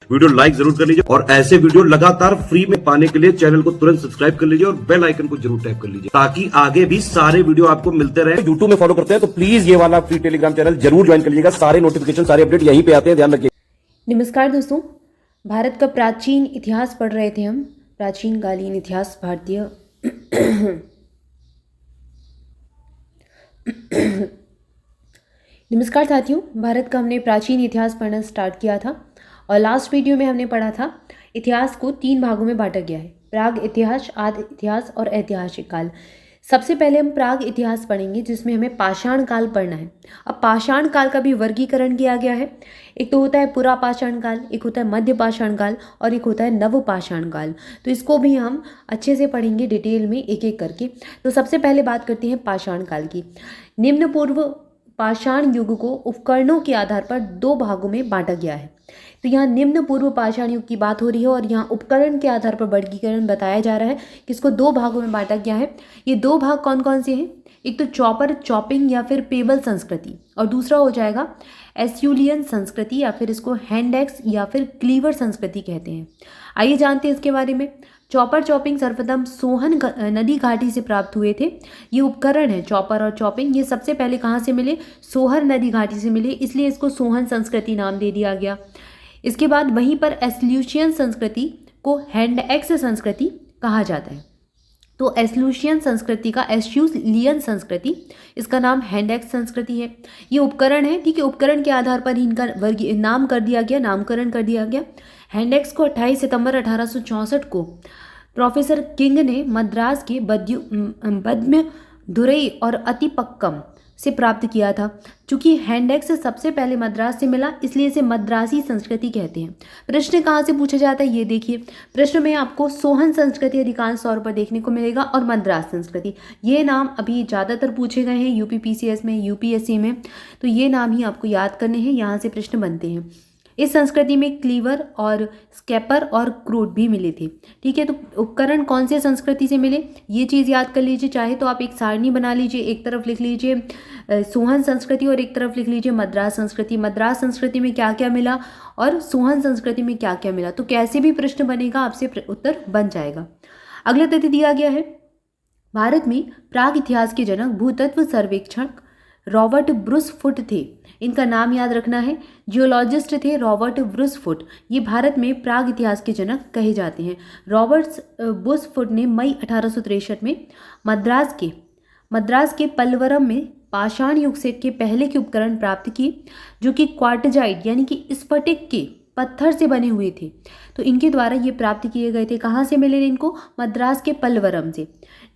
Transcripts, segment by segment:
Video like जरूर कर लीजिए और ऐसे वीडियो लगातार फ्री में पाने के लिए चैनल को तुरंत सब्सक्राइब कर लीजिए और बेल आइकन को जरूर टैप कर लीजिए ताकि आगे भी सारे वीडियो आपको मिलते रहे। यूट्यूब में फॉलो करते हैं तो प्लीज ये वाला फ्री टेलीग्राम चैनल जरूर ज्वाइन कर लीजिएगा। सारे नोटिफिकेशन सारे अपडेट यहीं पे आते हैं, ध्यान रखिए। नमस्कार दोस्तों, भारत का प्राचीन इतिहास पढ़ रहे थे हम। प्राचीन कालीन इतिहास भारतीय नमस्कार साथियों, भारत का हमने प्राचीन इतिहास पढ़ना स्टार्ट किया था और लास्ट वीडियो में हमने पढ़ा था इतिहास को 3 भागों में बांटा गया है, प्राग इतिहास, आदि इतिहास और ऐतिहासिक काल। सबसे पहले हम प्राग इतिहास पढ़ेंगे जिसमें हमें पाषाण काल पढ़ना है। अब पाषाण काल का भी वर्गीकरण किया गया है। एक तो होता है पुरा पाषाण काल, एक होता है मध्य पाषाण काल और एक होता है नव पाषाण काल। तो इसको भी हम अच्छे से पढ़ेंगे डिटेल में एक एक करके। तो सबसे पहले बात करते हैं पाषाण काल की। निम्न पूर्व पाषाण युग को उपकरणों के आधार पर 2 भागों में बांटा गया है। तो यहाँ निम्न पूर्व पाषाण युग की बात हो रही है और यहाँ उपकरण के आधार पर वर्गीकरण बताया जा रहा है कि इसको 2 भागों में बांटा गया है। ये 2 भाग कौन कौन से हैं? एक तो चॉपर चॉपिंग या फिर पेबल संस्कृति और दूसरा हो जाएगा एस्यूलियन संस्कृति या फिर इसको हैंड एक्स या फिर क्लीवर संस्कृति कहते हैं। आइए जानते हैं इसके बारे में। चॉपर चॉपिंग सर्वप्रथम सोहन नदी घाटी से प्राप्त हुए थे। ये उपकरण है चॉपर और चॉपिंग, ये सबसे पहले कहाँ से मिले? सोहर नदी घाटी से मिले, इसलिए इसको सोहन संस्कृति नाम दे दिया गया। इसके बाद वहीं पर एस्यूलियन संस्कृति को हैंड एक्स संस्कृति कहा जाता है। तो एस्यूलियन संस्कृति का एस्यूलियन संस्कृति, इसका नाम हैंड एक्स संस्कृति है। ये उपकरण है, ठीक है। उपकरण के आधार पर ही इनका नामकरण कर दिया गया। हैंड एक्स को 28 सितंबर 1864 को प्रोफेसर किंग ने मद्रास के बद्म दुरई और अतिपक्कम से प्राप्त किया था। चूंकि हैंड एक्स सबसे पहले मद्रास से मिला इसलिए इसे मद्रासी संस्कृति कहते हैं। प्रश्न कहाँ से पूछा जाता है ये देखिए। प्रश्न में आपको सोहन संस्कृति अधिकांश तौर पर देखने को मिलेगा और मद्रास संस्कृति, ये नाम अभी ज़्यादातर पूछे गए हैं यूपीपीसीएस में, यूपीएससी में। तो ये नाम ही आपको याद करने हैं, यहाँ से प्रश्न बनते हैं। इस संस्कृति में क्लीवर और स्केपर और क्रूड भी मिले थे, ठीक है। तो उपकरण कौन से संस्कृति से मिले ये चीज़ याद कर लीजिए। चाहे तो आप एक सारणी बना लीजिए, एक तरफ लिख लीजिए सोहन संस्कृति और एक तरफ लिख लीजिए मद्रास संस्कृति। मद्रास संस्कृति में क्या क्या मिला और सोहन संस्कृति में क्या क्या मिला, तो कैसे भी प्रश्न बनेगा आपसे उत्तर बन जाएगा। अगला तथ्य दिया गया है, भारत में प्राग इतिहास के जनक भूतत्व सर्वेक्षक रॉबर्ट ब्रूसफुट थे। इनका नाम याद रखना है, जियोलॉजिस्ट थे रॉबर्ट ब्रूसफुट। ये भारत में प्राग इतिहास के जनक कहे जाते हैं। रॉबर्ट ब्रूसफुट ने मई 1863 में मद्रास के पल्वरम में पाषाण युग से के पहले के उपकरण प्राप्त किए जो कि क्वार्टजाइट यानी कि स्फटिक के पत्थर से बने हुए थे। तो इनके द्वारा ये प्राप्त किए गए थे। कहाँ से मिले इनको? मद्रास के पल्वरम से।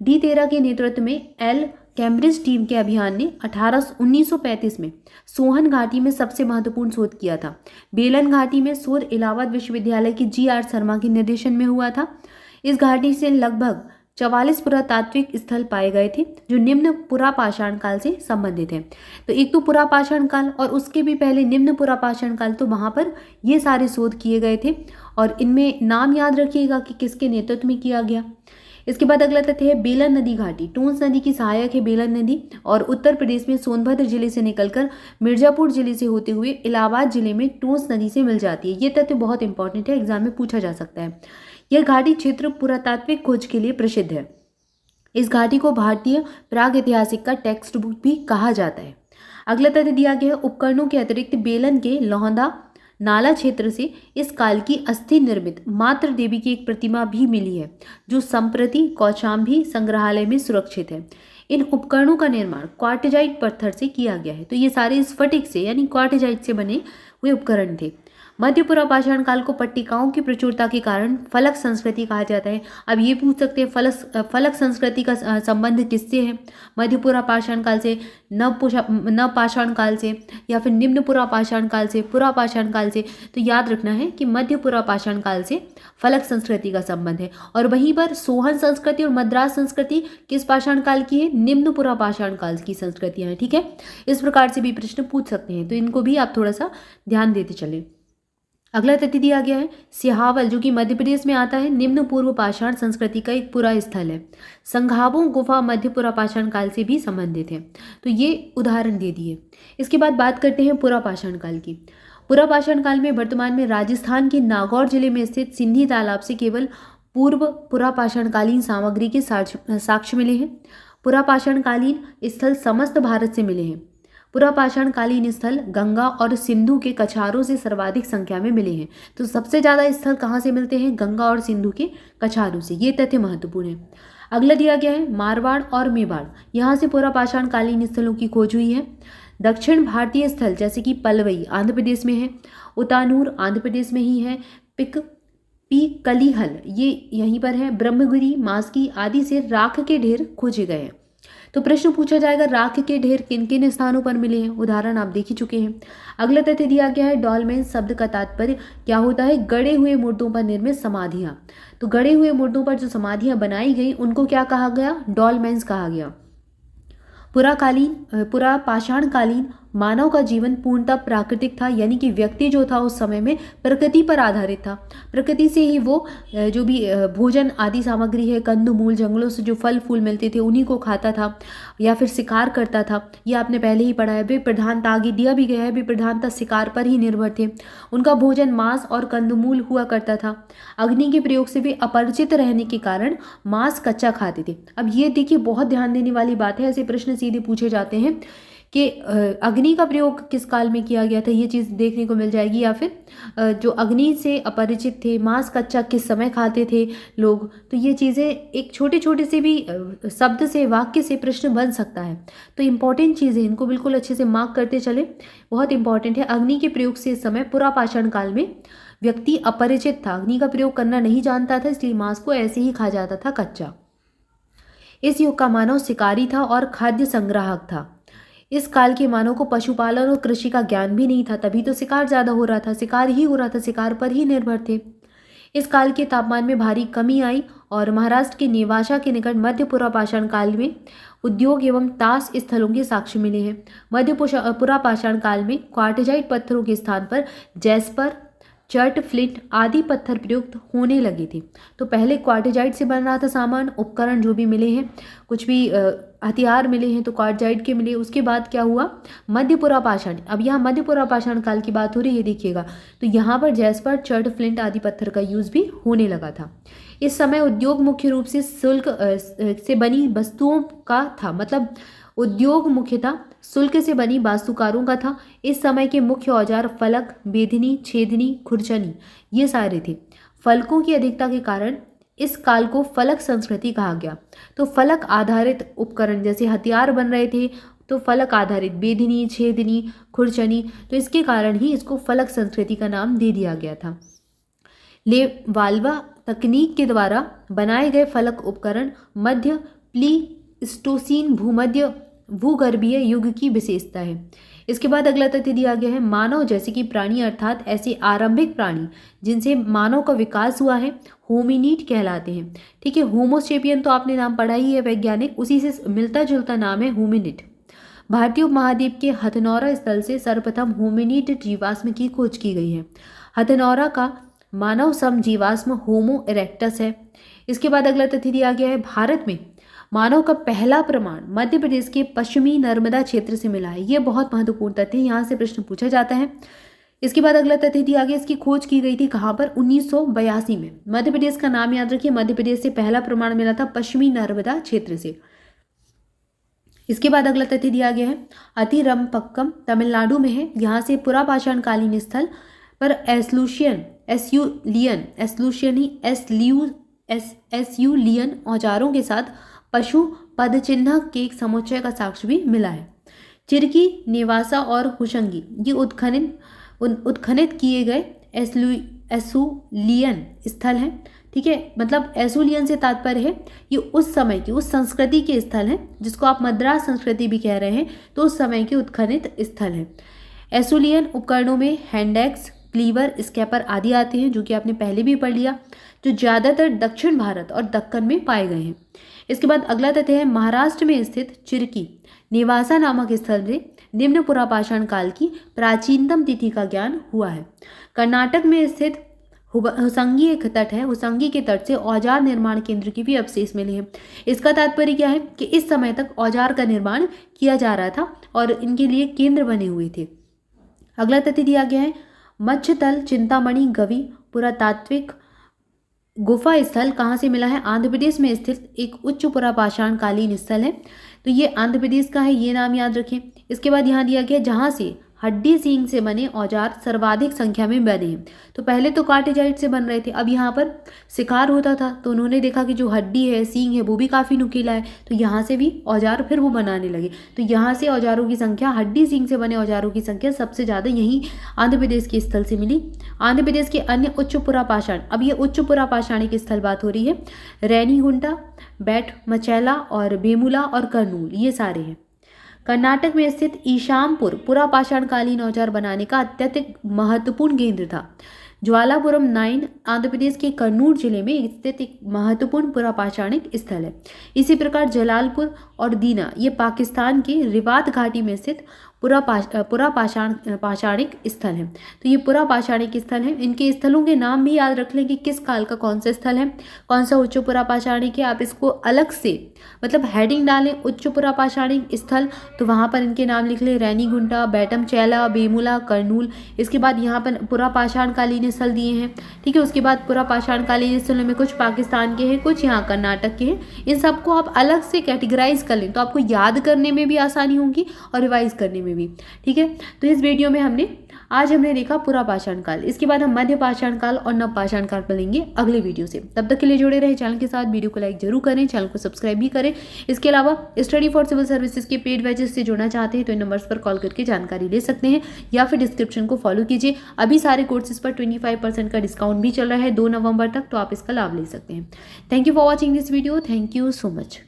D13 के नेतृत्व में एल कैम्ब्रिज टीम के अभियान ने 1935 में सोहन घाटी में सबसे महत्वपूर्ण शोध किया था। बेलन घाटी में शोध इलाहाबाद विश्वविद्यालय के GR शर्मा के निर्देशन में हुआ था। इस घाटी से लगभग 44 पुरातात्विक स्थल पाए गए थे जो निम्न पुरापाषाण काल से संबंधित हैं। तो एक तो पुरापाषाण काल और उसके भी पहले निम्न पुरापाषाण काल, तो वहाँ पर ये सारे शोध किए गए थे और इनमें नाम याद रखिएगा कि किसके नेतृत्व में किया गया। इसके बाद अगला तथ्य है बेलन नदी घाटी। टोंस नदी की सहायक है बेलन नदी और उत्तर प्रदेश में सोनभद्र जिले से निकलकर मिर्जापुर जिले से होते हुए इलाहाबाद जिले में टोंस नदी से मिल जाती है। ये तथ्य बहुत इंपॉर्टेंट है, एग्जाम में पूछा जा सकता है। यह घाटी क्षेत्र पुरातात्विक खोज के लिए प्रसिद्ध है। इस घाटी को भारतीय प्राग ऐतिहासिक का टेक्स्ट बुक भी कहा जाता है। अगला तथ्य दिया गया है, उपकरणों के अतिरिक्त बेलन के लोहंदा नाला क्षेत्र से इस काल की अस्थि निर्मित मातृ देवी की एक प्रतिमा भी मिली है जो संप्रति कौशाम्बी संग्रहालय में सुरक्षित है। इन उपकरणों का निर्माण क्वार्टजाइट पत्थर से किया गया है। तो ये सारे स्फटिक से यानी क्वार्टजाइट से बने हुए उपकरण थे। मध्य पुरापाषाण काल को पट्टिकाओं की प्रचुरता के कारण फलक संस्कृति कहा जाता है। अब ये पूछ सकते हैं फलक संस्कृति का संबंध किससे है? मध्य पुरापाषाण काल से, नव पाषाण काल से या फिर निम्न पुरापाषाण काल से, पुरापाषाण काल से? तो याद रखना है कि मध्य पुरापाषाण काल से फलक संस्कृति का संबंध है। और वहीं पर सोहन संस्कृति और मद्रास संस्कृति किस पाषाण काल की है? निम्न पुरापाषाण काल की संस्कृतियाँ हैं, ठीक है। इस प्रकार से भी प्रश्न पूछ सकते हैं, तो इनको भी आप थोड़ा सा ध्यान देते चलें। अगला तथ्य दिया गया है, सिहावल जो कि मध्य प्रदेश में आता है, निम्न पूर्व पाषाण संस्कृति का एक पूरा स्थल है। संघावों गुफा मध्य पुरापाषाण काल से भी संबंधित है। तो ये उदाहरण दे दिए। इसके बाद बात करते हैं पुरापाषाण काल की। पुरापाषाण काल में वर्तमान में राजस्थान के नागौर जिले में स्थित सिंधी तालाब से केवल पूर्व पुरापाषाणकालीन सामग्री के साक्ष्य मिले हैं। पुरापाषाणकालीन स्थल समस्त भारत से मिले हैं। पुरापाषाणकालीन स्थल गंगा और सिंधु के कछारों से सर्वाधिक संख्या में मिले हैं। तो सबसे ज़्यादा स्थल कहाँ से मिलते हैं? गंगा और सिंधु के कछारों से। ये तथ्य महत्वपूर्ण है। अगला दिया गया है मारवाड़ और मेवाड़, यहाँ से पुरापाषाणकालीन स्थलों की खोज हुई है। दक्षिण भारतीय स्थल जैसे कि पलवई आंध्र प्रदेश में है, उतानूर आंध्र प्रदेश में ही है, कलिहल ये यहीं पर है, ब्रह्मगिरी, मास्की आदि से राख के ढेर खोजे गए हैं। तो प्रश्न पूछा जाएगा राख के ढेर किन किन स्थानों पर मिले हैं? उदाहरण आप देख ही चुके हैं। अगला तथ्य दिया गया है डॉलमेंस शब्द का तात्पर्य क्या होता है? गड़े हुए मुर्दों पर निर्मित समाधियाँ। तो गड़े हुए मुर्दों पर जो समाधियाँ बनाई गई उनको क्या कहा गया? डॉलमेंस कहा गया। पुरापाषाणकालीन मानव का जीवन पूर्णतः प्राकृतिक था, यानी कि व्यक्ति जो था उस समय में प्रकृति पर आधारित था। प्रकृति से ही वो जो भी भोजन आदि सामग्री है, कंदमूल, जंगलों से जो फल फूल मिलते थे उन्हीं को खाता था या फिर शिकार करता था। ये आपने पहले ही पढ़ा है। वे प्रधानता आगे दिया भी गया है, वे प्रधानता शिकार पर ही निर्भर थे। उनका भोजन मांस और कंदमूल हुआ करता था। अग्नि के प्रयोग से वे अपरिचित रहने के कारण मांस कच्चा खाते थे। अब ये देखिए बहुत ध्यान देने वाली बात है, ऐसे प्रश्न सीधे पूछे जाते हैं कि अग्नि का प्रयोग किस काल में किया गया था, ये चीज़ देखने को मिल जाएगी। या फिर जो अग्नि से अपरिचित थे, मांस कच्चा किस समय खाते थे लोग, तो ये चीज़ें एक छोटे छोटे से भी शब्द से, वाक्य से प्रश्न बन सकता है। तो इम्पॉर्टेंट चीज़ें इनको बिल्कुल अच्छे से मार्क करते चले, बहुत इंपॉर्टेंट है। अग्नि के प्रयोग से इस समय पुरापाषाण काल में व्यक्ति अपरिचित था, अग्नि का प्रयोग करना नहीं जानता था, इसलिए मांस को ऐसे ही खा जाता था कच्चा। इस युग का मानव शिकारी था और खाद्य संग्राहक था। इस काल के मानव को पशुपालन और कृषि का ज्ञान भी नहीं था, तभी तो शिकार ज़्यादा हो रहा था, शिकार ही हो रहा था, शिकार पर ही निर्भर थे। इस काल के तापमान में भारी कमी आई और महाराष्ट्र के नेवासा के निकट मध्य पुरापाषाण काल में उद्योग एवं ताश स्थलों के साक्ष्य मिले हैं। मध्य पुरापाषाण काल में क्वार्टजाइट पत्थरों के स्थान पर जैस्पर, चर्ट, फ्लिंट आदि पत्थर प्रयुक्त होने लगे थे। तो पहले क्वार्टजाइट से बन रहा था सामान, उपकरण जो भी मिले हैं, कुछ भी हथियार मिले हैं तो क्वार्टजाइट के मिले। उसके बाद क्या हुआ? मध्य पुरापाषाण। अब यहाँ मध्य पुरापाषाण काल की बात हो रही है, देखिएगा। तो यहाँ पर जैस्पर, चर्ट, फ्लिंट आदि पत्थर का यूज भी होने लगा था। इस समय उद्योग मुख्य रूप से शुल्क से बनी वस्तुओं का था, मतलब उद्योग मुख्यतः शुल्क से बनी वास्तुकारों का था। इस समय के मुख्य औजार फलक, बेधनी, छेदनी, खुरचनी ये सारे थे। फलकों की अधिकता के कारण इस काल को फलक संस्कृति कहा गया। तो फलक आधारित उपकरण जैसे हथियार बन रहे थे, तो फलक आधारित बेधनी, छेदनी, खुरचनी, तो इसके कारण ही इसको फलक संस्कृति का नाम दे दिया गया था। लेवाल्वा तकनीक के द्वारा बनाए गए फलक उपकरण मध्य प्लीस्टोसीन भूमध्य भूगर्भीय युग की विशेषता है। इसके बाद अगला तथ्य दिया गया है मानव जैसे कि प्राणी अर्थात ऐसे आरंभिक प्राणी जिनसे मानव का विकास हुआ है होमिनिड कहलाते हैं। ठीक है, होमोसेपियन तो आपने नाम पढ़ा ही है वैज्ञानिक, उसी से मिलता जुलता नाम है होमिनिड। भारतीय उपमहाद्वीप के हथनौरा स्थल से सर्वप्रथम होमिनिड जीवाश्म की खोज की गई है। हथनौरा का मानव सम जीवाश्म होमो इरेक्टस है। इसके बाद अगला तथ्य दिया गया है भारत में मानव का पहला प्रमाण मध्य प्रदेश के पश्चिमी नर्मदा क्षेत्र से मिला है। यह बहुत महत्वपूर्ण तथ्य है, यहाँ से प्रश्न पूछा जाता है। इसके बाद अगला तथ्य दिया गया, इसकी खोज की गई थी कहाँ पर? 1982 में। मध्य प्रदेश का नाम याद रखिए, मध्य प्रदेश से पहला प्रमाण मिला था पश्चिमी नर्मदा क्षेत्र से। इसके बाद अगला तथ्य दिया गया है अतिरम्पक्कम तमिलनाडु में है। यहाँ से पुरापाषाण कालीन स्थल पर एस्यूलियन औजारों के साथ पशु पदचिन्ह के एक समुच्चय का साक्ष्य भी मिला है। चिरकी, नेवासा और हुशंगी ये उत्खनित किए गए एस्यूलियन स्थल हैं। ठीक है, मतलब एस्यूलियन से तात्पर्य है ये उस समय की, उस संस्कृति के स्थल हैं जिसको आप मद्रास संस्कृति भी कह रहे हैं, तो उस समय के उत्खनित स्थल हैं। एस्यूलियन उपकरणों में हैंडएक्स, क्लीवर, स्कैपर आदि आते हैं, जो कि आपने पहले भी पढ़ लिया, जो ज़्यादातर दक्षिण भारत और दक्कन में पाए गए हैं। इसके बाद अगला तथ्य है महाराष्ट्र में स्थित चिरकी नेवासा नामक स्थल से निम्न पुरापाषाण काल की प्राचीनतम तिथि का ज्ञान हुआ है। कर्नाटक में स्थित हुसंगी एक तट है, हुसंगी के तट से औजार निर्माण केंद्र के भी अवशेष मिले हैं। इसका तात्पर्य क्या है कि इस समय तक औजार का निर्माण किया जा रहा था और इनके लिए केंद्र बने हुए थे। अगला तथ्य दिया गया है मत्स्यतल चिंतामणि गवि पुरातात्विक गुफा स्थल कहाँ से मिला है? आंध्र प्रदेश में स्थित एक उच्च पुरापाषाण कालीन स्थल है। तो ये आंध्र प्रदेश का है, ये नाम याद रखें। इसके बाद यहाँ दिया गया जहाँ से हड्डी सींग से बने औजार सर्वाधिक संख्या में बने हैं। तो पहले तो कार्टिजाइट से बन रहे थे, अब यहाँ पर शिकार होता था तो उन्होंने देखा कि जो हड्डी है, सींग है, वो भी काफ़ी नुकीला है, तो यहाँ से भी औजार फिर वो बनाने लगे। तो यहाँ से औजारों की संख्या, हड्डी सींग से बने औजारों की संख्या सबसे ज़्यादा यहीं आंध्र प्रदेश के स्थल से मिली। आंध्र प्रदेश के अन्य उच्च पुरापाषाण, अब ये उच्च पुरापाषाणिक स्थल बात हो रही है, रेनीगुंटा, बैट मचैला और बेमुला और कर्नूल, ये सारे हैं। कर्नाटक में स्थित ईशामपुर पुरापाषाण कालीन औजार बनाने का अत्यधिक महत्वपूर्ण केंद्र था। ज्वालापुरम 9 आंध्र प्रदेश के कन्नूर जिले में स्थित एक महत्वपूर्ण पुरापाषाणिक स्थल है। इसी प्रकार जलालपुर और दीना ये पाकिस्तान के रिवात घाटी में स्थित पुरापाषाणिक स्थल है। तो ये पुरापाषाणिक स्थल है। इनके स्थलों के नाम भी याद रख लें कि किस काल का कौन सा स्थल है, कौन सा उच्च पुरापाषाणिक है। आप इसको अलग से मतलब हेडिंग डालें उच्च पुरापाषाणिक स्थल, तो वहाँ पर इनके नाम लिख लें, रेनीगुंटा, बैटम चैला, बेमुला, कर्नूल। इसके बाद यहाँ पर पुरापाषाण कालीन स्थल दिए हैं, ठीक है। उसके बाद पुरापाषाण कालीन स्थलों में कुछ पाकिस्तान के हैं, कुछ यहाँ कर्नाटक के हैं। इन सबको आप अलग से कैटेगराइज कर लें तो आपको याद करने में भी आसानी होगी और रिवाइज करने में भी, ठीक है। तो इस वीडियो में आज हमने देखा पुरापाषाण काल। इसके बाद हम मध्य पाषाण काल और नवपाषाण काल पढ़ेंगे अगले वीडियो से। तब तक के लिए जुड़े रहे चैनल के साथ, वीडियो को लाइक जरूर करें, चैनल को सब्सक्राइब भी करें। इसके अलावा स्टडी फॉर सिविल सर्विसेज के पेड बैचेस से जुड़ना चाहते हैं तो इन नंबर्स पर कॉल करके जानकारी ले सकते हैं या फिर डिस्क्रिप्शन को फॉलो कीजिए। अभी सारे कोर्सेज पर 25% का डिस्काउंट भी चल रहा है 2 नवंबर तक, तो आप इसका लाभ ले सकते हैं। Thank you for watching this video. Thank you so much.